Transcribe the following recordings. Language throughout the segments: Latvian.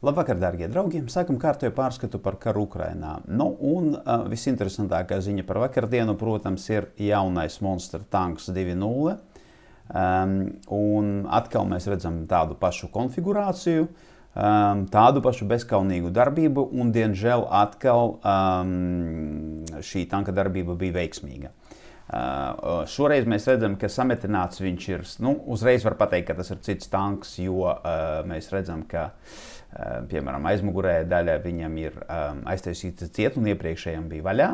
Labvakar, dārgie draugi! Sākam kārtējo pārskatu par karu Ukrainā. Visinteresantākā ziņa par vakardienu, protams, ir jaunais Monster tanks 2.0. Un atkal mēs redzam tādu pašu konfigurāciju, tādu pašu bezkaunīgu darbību, un, diemžēl, atkal šī tanka darbība bija veiksmīga. Šoreiz mēs redzam, ka sametināts viņš ir, uzreiz var pateikt, ka tas ir cits tanks, jo mēs redzam, ka, piemēram, aizmugurē daļa viņam ir aiztaisīta ciet un iepriekšējiem bija vaļā.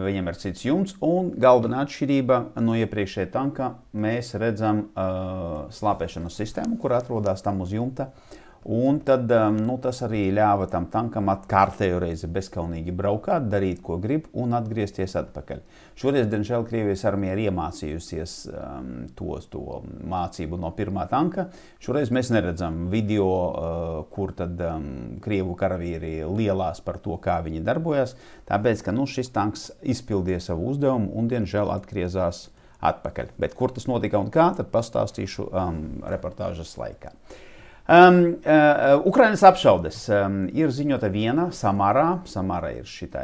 Viņam ir cits jumts, un galvenā atšķirība no iepriekšējā tanka mēs redzam slāpēšanas sistēmu, kur atrodas tam uz jumta. Un tad tas arī ļāva tam tankam kārtējo reizi bezkaunīgi braukāt, darīt, ko grib, un atgriezties atpakaļ. Šoreiz, diemžēl, Krievijas armija ir iemācījusies to mācību no pirmā tanka. Šoreiz mēs neredzam video, kur tad Krievu karavīri lielās par to, kā viņi darbojas, tāpēc, ka šis tanks izpildīja savu uzdevumu un, diemžēl, atgriezās atpakaļ. Bet kur tas notika un kā, tad pastāstīšu reportāžas laikā. Ukrainas apšaudes ir ziņota viena Samarā. Samara ir šitā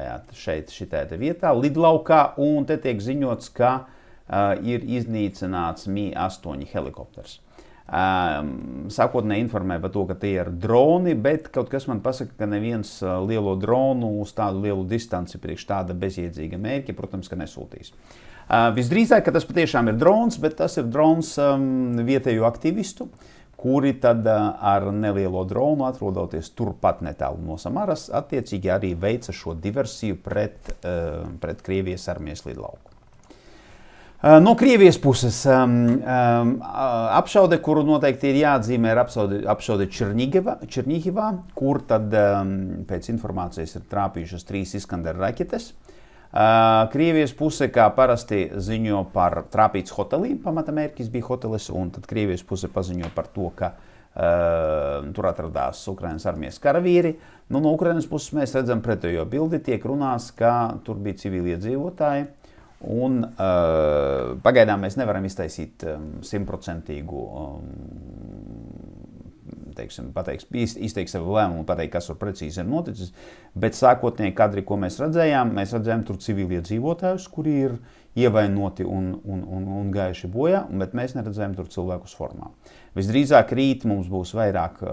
vietā, lidlaukā, un te tiek ziņots, ka ir iznīcināts Mi-8 helikopters. Sākotnēji informēja par to, ka tie ir droni, bet kaut kas man pasaka, ka neviens lielo dronu uz tādu lielu distanci priekš tāda bezjēdzīga mērķa, protams, ka nesūtīs. Visdrīzāk, ka tas patiešām ir drons, bet tas ir drons vietēju aktivistu, kuri tad ar nelielo dronu, atrodoties turpat netālu no Samaras, attiecīgi arī veica šo diversiju pret Krievijas armijas lidlauku. No Krievijas puses apšaude, kuru noteikti ir jāatzīmē, ir apšaude Černihivā, kur tad pēc informācijas ir trāpījušas 3 Iskander raķetes. Krievijas puse, kā parasti, ziņo par trāpīts hotelī, pamata mērķis bija hotelis, un tad Krievijas puse paziņo par to, ka tur atradās Ukrainas armijas karavīri. No Ukrainas puses mēs redzam pretējo bildi, tiek runās, ka tur bija civiliedzīvotāji, un pagaidām mēs nevaram iztaisīt 100%-īgu izteikt savu lēmumu un pateikt, kas tur precīzi ir noticis, bet sākotnēji kadri, ko mēs redzējām tur civiliedzīvotājus, kuri ir ievainoti un gājuši bojā, bet mēs neredzējām tur cilvēkus formā. Visdrīzāk rīt mums būs vairāk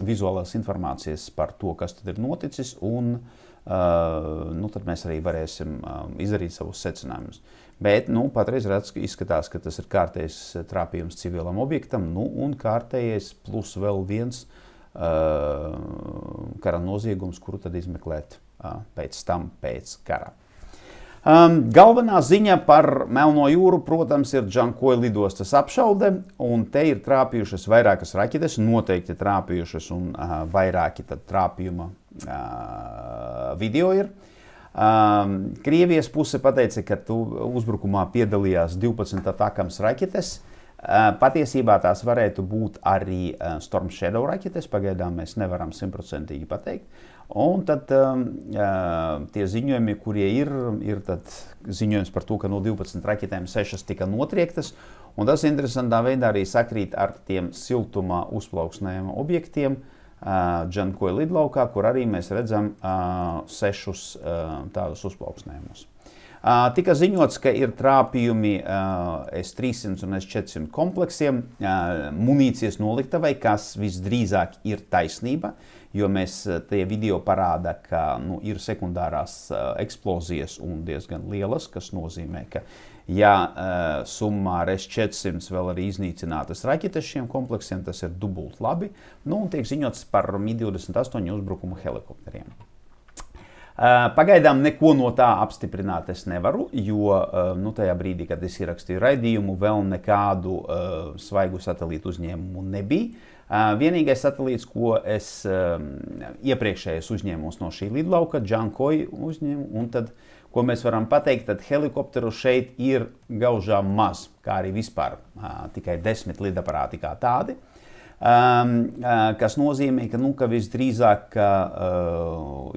vizuālās informācijas par to, kas tad ir noticis, un tad mēs arī varēsim izdarīt savus secinājumus. Bet patreiz izskatās, ka tas ir kārtējs trāpījums civilam objektam, un kārtējais plus vēl viens kara noziegums, kuru tad izmeklēt pēc kara. Galvenā ziņa par Melno jūru, protams, ir Džankoja lidostas apšaude, un te ir trāpījušas vairākas raķetes, noteikti trāpījušas, un vairāki tad trāpījuma video ir. Krievijas puse pateica, ka uzbrukumā piedalījās 12 atakams raķetes. Patiesībā tās varētu būt arī Storm Shadow raķetes, pagaidām mēs nevaram 100% pateikt. Un tad tie ziņojumi, kurie ir tad ziņojums par to, ka no 12 raķetēm 6 tika notriektas, un tas interesantā veidā arī sakrīt ar tiem siltumā uzplauksnējiem objektiem, Džankoja lidlaukā, kur arī mēs redzam 6 tādus uzplauksnējumus. Tika ziņots, ka ir trāpījumi S-300 un S-400 kompleksiem munīcijas noliktavai, kas visdrīzāk ir taisnība, jo tie video parāda, ka ir sekundārās eksplozijas un diezgan lielas, kas nozīmē, ka ja summā ar S-400 vēl arī iznīcinātas raķetes šiem kompleksiem, tas ir dubult labi, un tiek ziņots par Mi-28 uzbrukumu helikopteriem. Pagaidām neko no tā apstiprināt es nevaru, jo tajā brīdī, kad es ierakstīju raidījumu, vēl nekādu svaigu satelītu uzņēmumu nebija. Vienīgais satelīts, ko es iepriekšējais uzņēmos no šī lidlauka, Džankoja uzņēmu, un tad, ko mēs varam pateikt, tad helikopteru šeit ir gaužām maz, kā arī vispār tikai 10 lidaparāti kā tādi. Kas nozīmē, ka visdrīzāk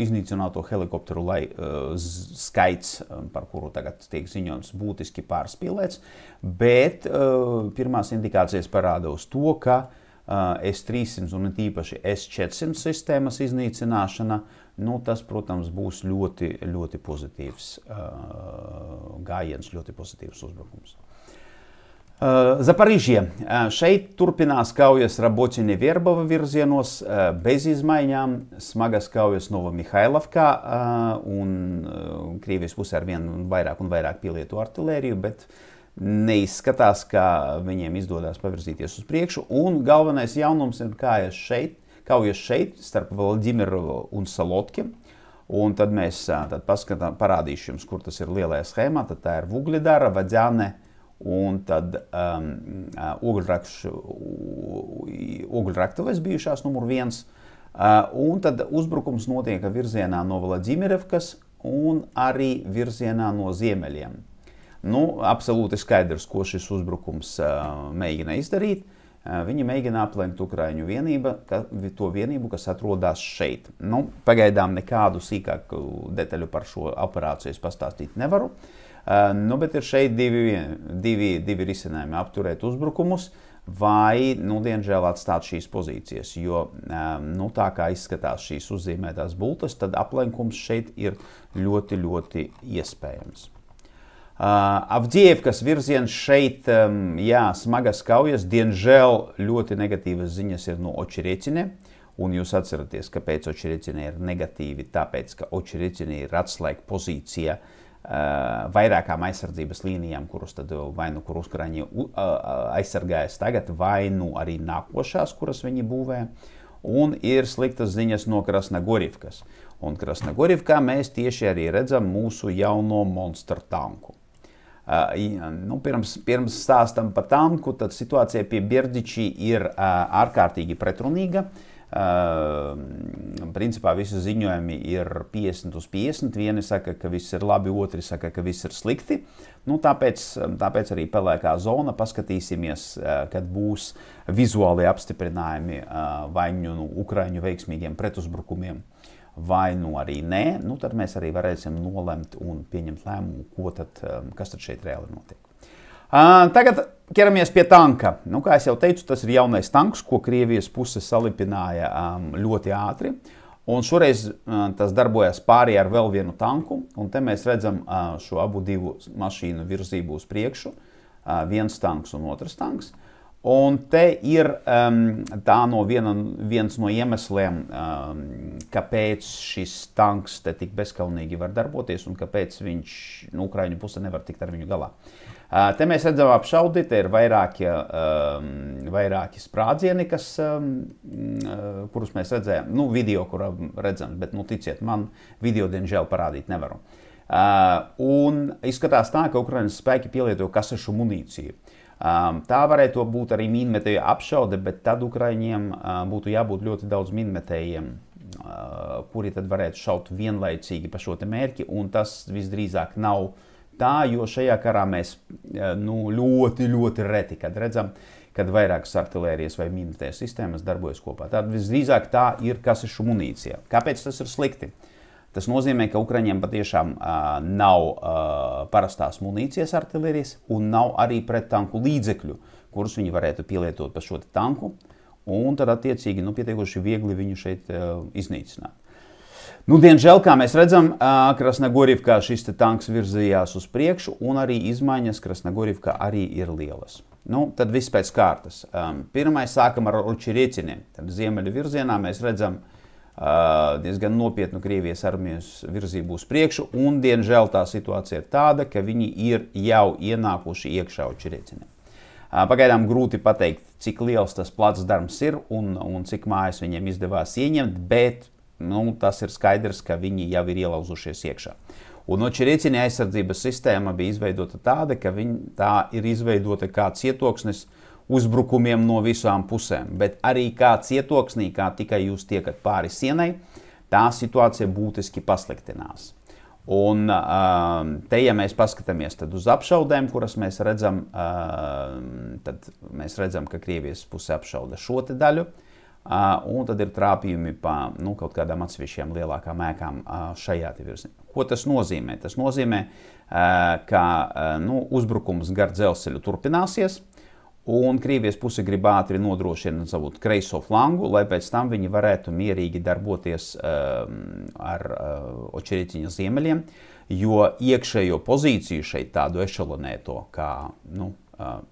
iznīcināto helikopteru skaits, par kuru tagad tiek ziņots, būtiski pārspīlēts, bet pirmās indikācijas parāda uz to, ka S-300 un tīpaši S-400 sistēmas iznīcināšana, nu, tas, protams, būs ļoti, ļoti pozitīvs gājiens, ļoti pozitīvs uzbrukums. Zaparižie. Šeit turpinās kaujas Raboķiņa-Vierbava virzienos bez izmaiņām, smagas kaujas Novomihailovkā un Krievijas pusē ar vien vairāk un vairāk pielieto artilēriju, bet neizskatās, ka viņiem izdodas pavirzīties uz priekšu. Un galvenais jaunums ir kaujas šeit starp Vladimirovu un Salotki. Un tad mēs parādīšu jums, kur tas ir lielajā schēmā. Tad tā ir Vugļidara, Vaģane, un tad Ogļraktuves bijušās numur 1. Un tad uzbrukums notiek virzienā no Vladimirevkas un arī virzienā no ziemeļiem. Nu, absolūti skaidrs, ko šis uzbrukums mēģina izdarīt. Viņi mēģina aplenkt Ukraiņu vienību, kas atrodas šeit. Nu, pagaidām nekādu sīkāku detaļu par šo operāciju es pastāstīt nevaru. Nu, bet ir šeit divi risinājumi - apturēt uzbrukumus vai, nu, diemžēl atstāt šīs pozīcijas, jo, nu, tā kā izskatās šīs uzzīmētās bultas, tad aplenkums šeit ir ļoti, ļoti iespējams. Avdievkas virziens šeit, jā, smagas kaujas, diemžēl ļoti negatīvas ziņas ir no Očerečine, un jūs atceraties, kāpēc Očerečine ir negatīvi, tāpēc, ka Očerečine ir atslēga pozīcija vairākām aizsardzības līnijām, kurus tad vai nu kur Ukraiņi aizsargājas tagad, vai nu arī nākošās, kuras viņi būvē. Un ir sliktas ziņas no Krasnogorivkas. Un Krasnogorivkā mēs tieši arī redzam mūsu jauno monstru tanku. Nu, pirms stāstam par tanku, tad situācija pie Bierdiči ir ārkārtīgi pretrunīga. Principā visi ziņojumi ir 50/50. Vieni saka, ka viss ir labi, otri saka, ka viss ir slikti. Nu, tāpēc arī pelēkā zona. Paskatīsimies, kad būs vizuāli apstiprinājumi vai nu Ukraiņu veiksmīgiem pretuzbrukumiem, vai nu arī nē. Nu, tad mēs arī varēsim nolemt un pieņemt lēmumu, kas tad šeit reāli notiek. Tagad ķeramies pie tanka. Nu, kā es jau teicu, tas ir jaunais tanks, ko Krievijas puse salipināja ļoti ātri. Un šoreiz tas darbojas pārī ar vēl vienu tanku. Un te mēs redzam šo abu divu mašīnu virzību uz priekšu. Viens tanks un otrs tanks. Un te ir viens no iemesliem, kāpēc šis tanks te tik bezkaunīgi var darboties un kāpēc Ukraiņu puse nevar tikt ar viņu galā. Te mēs redzam apšaudi, te ir vairāki sprādzieni, kurus mēs redzējām, nu, video, kurā redzam, bet, nu, ticiet man, video, diemžēl, parādīt nevaru. Un izskatās tā, ka Ukrainas spēki pielieto kasešu munīciju. Tā varētu būt arī mīnmetēju apšaude, bet tad Ukraiņiem būtu jābūt ļoti daudz mīnmetējiem, kuri tad varētu šaut vienlaicīgi pa šo te mērķi, un tas visdrīzāk nav tā, jo šajā karā mēs ļoti, ļoti reti, kad redzam, kad vairākas artilērijas vai mīnmetēju sistēmas darbojas kopā. Tad visdrīzāk tā ir kasešu munīcija. Kāpēc tas ir slikti? Tas nozīmē, ka Ukraiņiem patiešām nav parastās munīcijas artilērijas un nav arī prettanku līdzekļu, kurus viņi varētu pielietot pa šo tanku, un tad attiecīgi pietiekoši viegli viņu šeit iznīcināt. Nu, diemžēl, kā mēs redzam, Krasnogorivkā šis tanks virzījās uz priekšu, un arī izmaiņas Krasnogorivkā arī ir lielas. Nu, tad viss pēc kārtas. Pirmais sākam ar Očerečine. Tad ziemeļu virzienā mēs redzam diezgan nopietnu Krievijas armijas virzību uz priekšu, un, diemžēl, tā situācija ir tāda, ka viņi ir jau ienākuši iekšā Očerečinē. Pagaidām grūti pateikt, cik liels tas placdarms ir un cik mājas viņiem izdevās ieņemt, bet tas ir skaidrs, ka viņi jau ir ielauzušies iekšā. Un Očerečinē aizsardzības sistēma bija izveidota tāda, ka tā ir izveidota kā cietoksnis uzbrukumiem no visām pusēm, bet arī kā cietoksnī, kā tikai jūs tiekat pāri sienai, tā situācija būtiski pasliktinās. Un te, ja mēs paskatāmies tad uz apšaudēm, kuras mēs redzam, tad mēs redzam, ka Krievijas puse apšauda šo te daļu, un tad ir trāpījumi pa kaut kādām atsevišķiem lielākām ēkām šajā te virzienā. Ko tas nozīmē? Tas nozīmē, ka uzbrukums gar dzelzceļu turpināsies, Un Krievijas puse grib ātri nodrošināt savu kreiso flangu, lai pēc tam viņi varētu mierīgi darboties ar Očereciņa ziemeļiem, jo iekšējo pozīciju šeit tādu ešalonēto, kā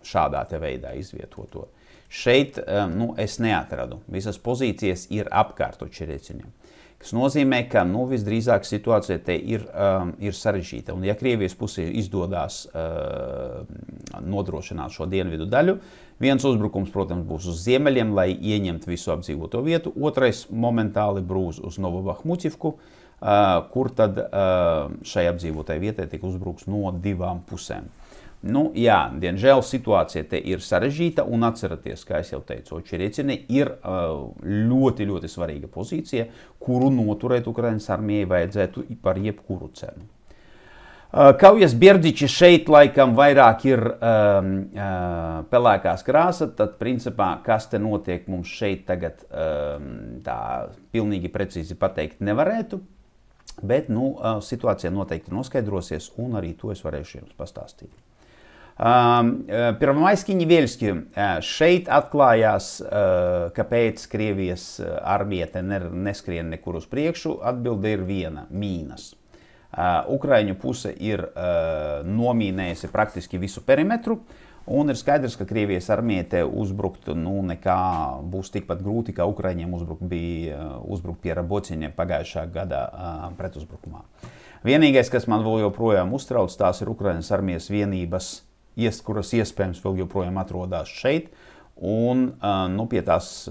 šādā te veidā izvietoto. Šeit es neatradu. Visas pozīcijas ir apkārt Očereciņam. Kas nozīmē, ka visdrīzāk situācija te ir sarežģīta. Un ja Krievijas pusē izdodās nodrošināt šo dienvidu daļu, viens uzbrukums, protams, būs uz ziemeļiem, lai ieņemtu visu apdzīvoto vietu. Otrais momentāli brūs uz Novobahmuķivku, kur tad šai apdzīvotai vietai tiek uzbruks no divām pusēm. Diemžēl situācija te ir sarežģīta, un atceraties, kā es jau teicu, Očereciņa ir ļoti, ļoti svarīga pozīcija, kuru noturēt Ukrainas armijai vajadzētu par jebkuru cenu. Kaujas Bierdziči šeit laikam vairāk ir pelēkās krāsa, tad principā, kas te notiek mums šeit tagad tā pilnīgi precīzi pateikt nevarētu, bet situācija noteikti noskaidrosies, un arī to es varēšu jums pastāstīt. Первомайский Neveļski šeit atklājās, kāpēc Krievijas armija te neskrien nekur uz priekšu. Atbilde ir viena – mīnas. Ukraiņu puse ir nomīnējusi praktiski visu perimetru, un ir skaidrs, ka Krievijas armija te uzbrukt nekā būs tikpat grūti, kā Ukraiņiem uzbrukt pie Rabociņa pagājušā gada pretuzbrukumā. Vienīgais, kas man vēl joprojām uztrauc, tās ir Ukrainas armijas vienības, kuras iespējams vēl joprojām atrodas šeit, un pie tās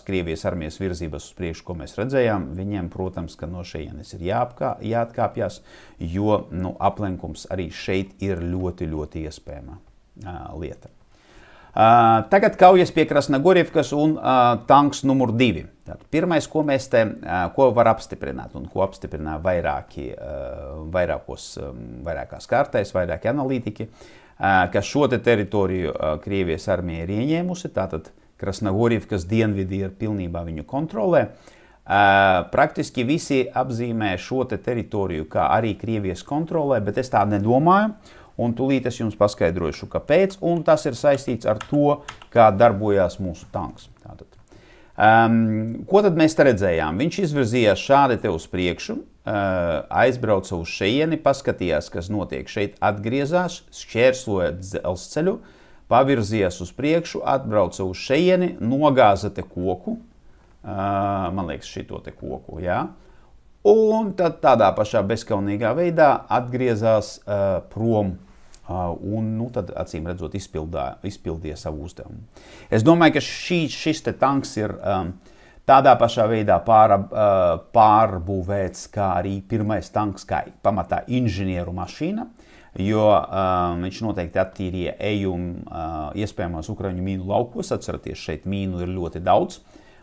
Krievijas armijas virzības uz priekšu, ko mēs redzējām, viņiem, protams, ka no šejienes ir jāatkāpjas, jo aplenkums arī šeit ir ļoti, ļoti iespējama lieta. Tagad kaujas pie Krasnogorivkas un tanks numur 2. Pirmais, ko var apstiprināt un ko apstiprināja vairākās kārtēs, vairāki analītiķi, ka šo te teritoriju Krievijas armija ir ieņēmusi, tātad Krasnogorivkas dienvidi ir pilnībā viņu kontrolē. Praktiski visi apzīmē šo te teritoriju kā arī Krievijas kontrolē, bet es tā nedomāju. Un tūlīt es jums paskaidrošu, kāpēc, un tas ir saistīts ar to, kā darbojās mūsu tanks. Ko tad mēs te redzējām? Viņš izvirzījās šādi te uz priekšu, aizbrauca uz šejieni, paskatījās, kas notiek šeit, atgriezās, šķērsoja dzelzceļu, pavirzījās uz priekšu, atbrauca uz šejieni, nogāza te koku, man liekas šito te koku, jā. Un tad tādā pašā bezkaunīgā veidā atgriezās prom un tad acīm redzot izpildīja savu uzdevumu. Es domāju, ka šis te tanks ir tādā pašā veidā pārbūvēts kā arī pirmais tanks, kā pamatā inženieru mašīna, jo viņš noteikti attīrīja ejumu iespējamās Ukraiņu mīnu laukos. Atceraties, šeit mīnu ir ļoti daudz.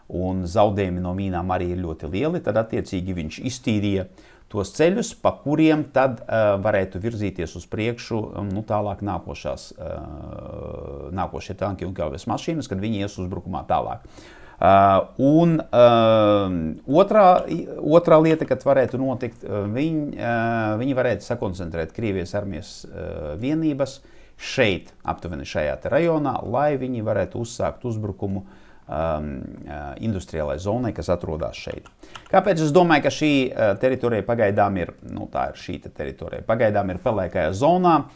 Un zaudējumi no mīnām arī ir ļoti lieli, tad attiecīgi viņš iztīrīja tos ceļus, pa kuriem tad varētu virzīties uz priekšu tālāk nākošie tanki un kaujas mašīnas, kad viņi ies uzbrukumā tālāk. Un otrā lieta, kad varētu notikt, viņi varētu sakoncentrēt Krievijas armijas vienības šeit, aptuveni šajā te rajonā, lai viņi varētu uzsākt uzbrukumu industriālai zonai, kas atrodas šeit. Kāpēc es domāju, ka šī teritorija pagaidām ir, pagaidām ir pelēkajā zonā?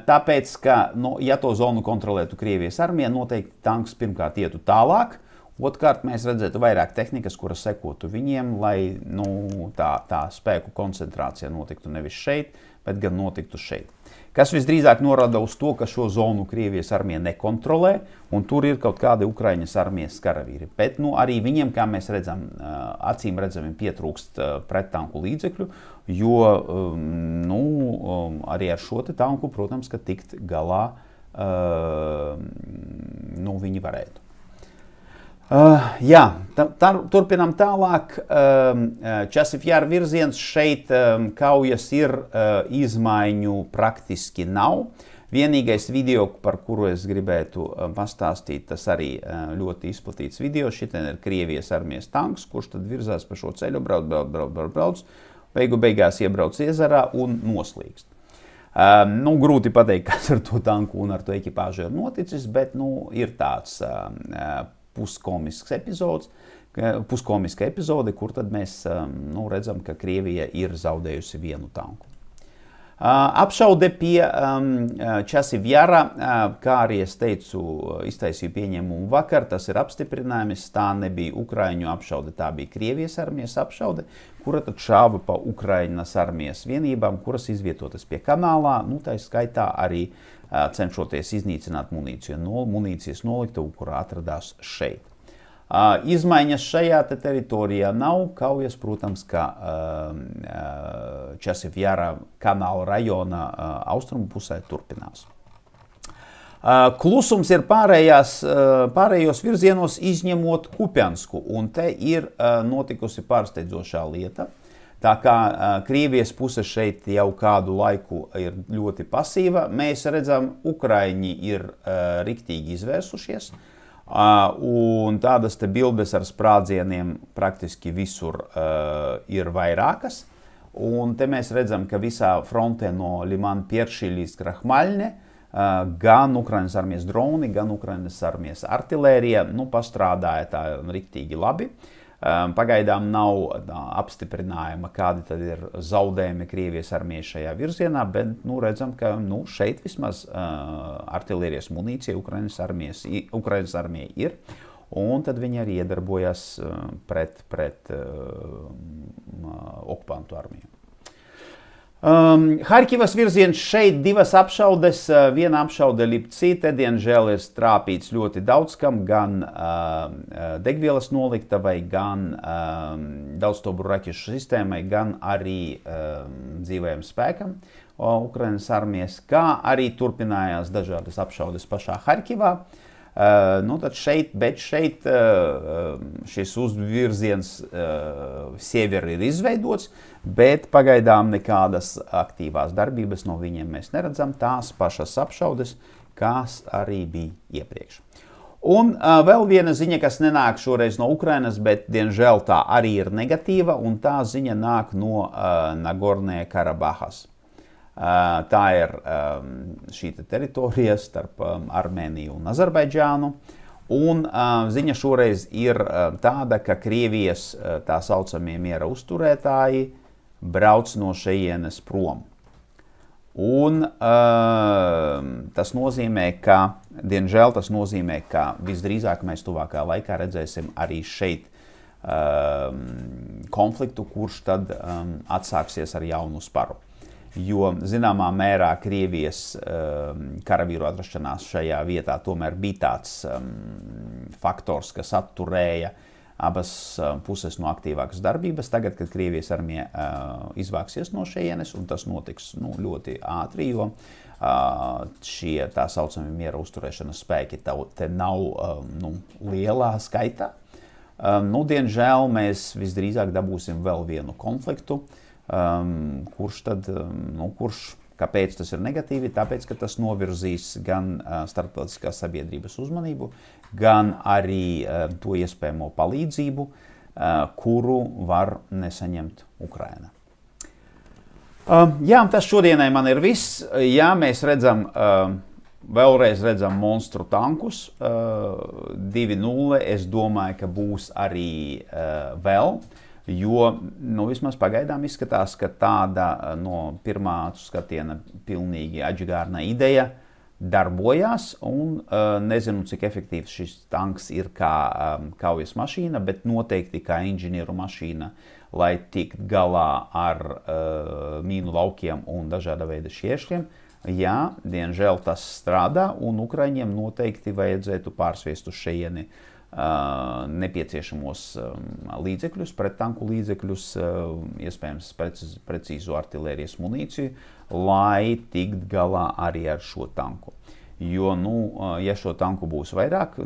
Tāpēc, ka, ja to zonu kontrolētu Krievijas armija, noteikti tanks pirmkārt ietu tālāk, otrkārt mēs redzētu vairāk tehnikas, kuras sekotu viņiem, lai tā spēku koncentrācija notiktu nevis šeit, bet gan notiktu šeit. Kas visdrīzāk norāda uz to, ka šo zonu Krievijas armija nekontrolē, un tur ir kaut kādi Ukraiņas armijas karavīri. Bet arī viņiem, kā mēs redzam, acīm redzami pietrūkst prettanku līdzekļu, jo arī ar šo te tanku, protams, ka tikt galā viņi varētu. Turpinām tālāk. Časifjāra virziens šeit kaujas ir, izmaiņu praktiski nav. Vienīgais video, par kuru es gribētu pastāstīt, tas arī ļoti izplatīts video. Šitien ir Krievijas armijas tanks, kurš tad virzās pa šo ceļu, brauc, beigās iebrauc iezarā un noslīkst. Grūti pateikt, kas ar to tanku un ar to ekipāžu ir noticis, bet ir tāds puskomiska epizode, kur tad mēs redzam, ka Krievija ir zaudējusi vienu tanku. Apšaude pie Časivjara, kā arī es teicu, iztaisīju pieņēmumu vakar, tas ir apstiprinājums, tā nebija Ukraiņu apšaude, tā bija Krievijas armijas apšaude, kura tad šāva pa Ukrainas armijas vienībām, kuras izvietotas pie kanālā, tā skaitā arī cenšoties iznīcināt munīciju, munīcijas noliktavu, kurā atradās šeit. Izmaiņas šajā teritorijā nav, kaujas, protams, ka Časivjara kanāla rajona austrumu pusē turpinās. Klusums ir pārējos virzienos izņemot Kupiansku, un te ir notikusi pārsteidzošā lieta. Tā kā Krievijas puse šeit jau kādu laiku ir ļoti pasīva, mēs redzam, Ukraiņi ir riktīgi izvērsušies. Un tādas te bildes ar sprādzieniem praktiski visur ir vairākas. Un te mēs redzam, ka visā frontē no Liman-Pierši līdz Krahmaļne gan Ukrainas armijas droni, gan Ukrainas armijas artilērija pastrādāja tā riktīgi labi. Pagaidām nav apstiprinājuma, kādi tad ir zaudējumi Krievijas armijai šajā virzienā, bet redzam, ka šeit vismaz artilērijas munīcija Ukrainas armijai ir, un tad viņi arī iedarbojas pret okupantu armiju. Harkivas virziens šeit divas apšaudes, viena apšaude Lipci, te diemžēl ir trāpīts ļoti daudz kam, gan degvielas noliktavai, gan daudzstobru raķešu sistēmai, gan arī dzīvajam spēkam Ukrainas armijas, kā arī turpinājās dažādas apšaudes pašā Harkivā. Tad šeit šis uzvirziens sievier ir izveidots, bet pagaidām nekādas aktīvās darbības no viņiem mēs neredzam, tās pašas apšaudes, kas arī bija iepriekš. Un vēl viena ziņa, kas nenāk šoreiz no Ukrainas, bet diemžēl tā arī ir negatīva, un tā ziņa nāk no Nagornē Karabahas. Tā ir šī teritorija starp Armēniju un Azerbaidžānu. Un ziņa šoreiz ir tāda, ka Krievijas tā saucamie miera uzturētāji brauc no šejienes prom. Un tas nozīmē, ka, diemžēl tas nozīmē, ka visdrīzāk mēs tuvākā laikā redzēsim arī šeit konfliktu, kurš tad atsāksies ar jaunu sparu. Jo zināmā mērā Krievijas karavīru atrašanās šajā vietā tomēr bija tāds faktors, kas atturēja abas puses no aktīvākas darbības. Tagad, kad Krievijas armija izvāksies no šejienes, un tas notiks ļoti ātri, jo šie tā saucamie miera uzturēšanas spēki te nav lielā skaitā. Diemžēl mēs visdrīzāk dabūsim vēl vienu konfliktu, kāpēc tas ir negatīvi? Tāpēc, ka tas novirzīs gan starptautiskās sabiedrības uzmanību, gan arī to iespējamo palīdzību, kuru var nesaņemt Ukraina. Jā, tas šodienai man ir viss. Jā, mēs redzam, vēlreiz redzam monstru tankus 2.0. Es domāju, ka būs arī vēl. Jo vismaz pagaidām izskatās, ka tāda no pirmā skatiena pilnīgi aģigārna ideja darbojās, un nezinu, cik efektīvs šis tanks ir kā kaujas mašīna, bet noteikti kā inženieru mašīna, lai tikt galā ar mīnu laukiem un dažāda veida šķēršļiem. Jā, diemžēl tas strādā, un Ukraiņiem noteikti vajadzētu pārsviest uz šejieni nepieciešamos līdzekļus, prettanku līdzekļus, iespējams precīzu artilērijas munīciju, lai tikt galā arī ar šo tanku. Jo, ja šo tanku būs vairāk,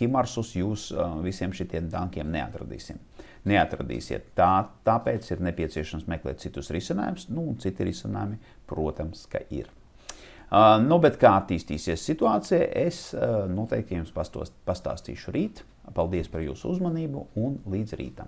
Himarsus jūs visiem šitiem tankiem neatradīsiet. Tāpēc ir nepieciešams meklēt citus risinājumus, un citi risinājumi, protams, ka ir. Bet kā attīstīsies situācija, es noteikti jums pastāstīšu rīt. Paldies par jūsu uzmanību un līdz rītam!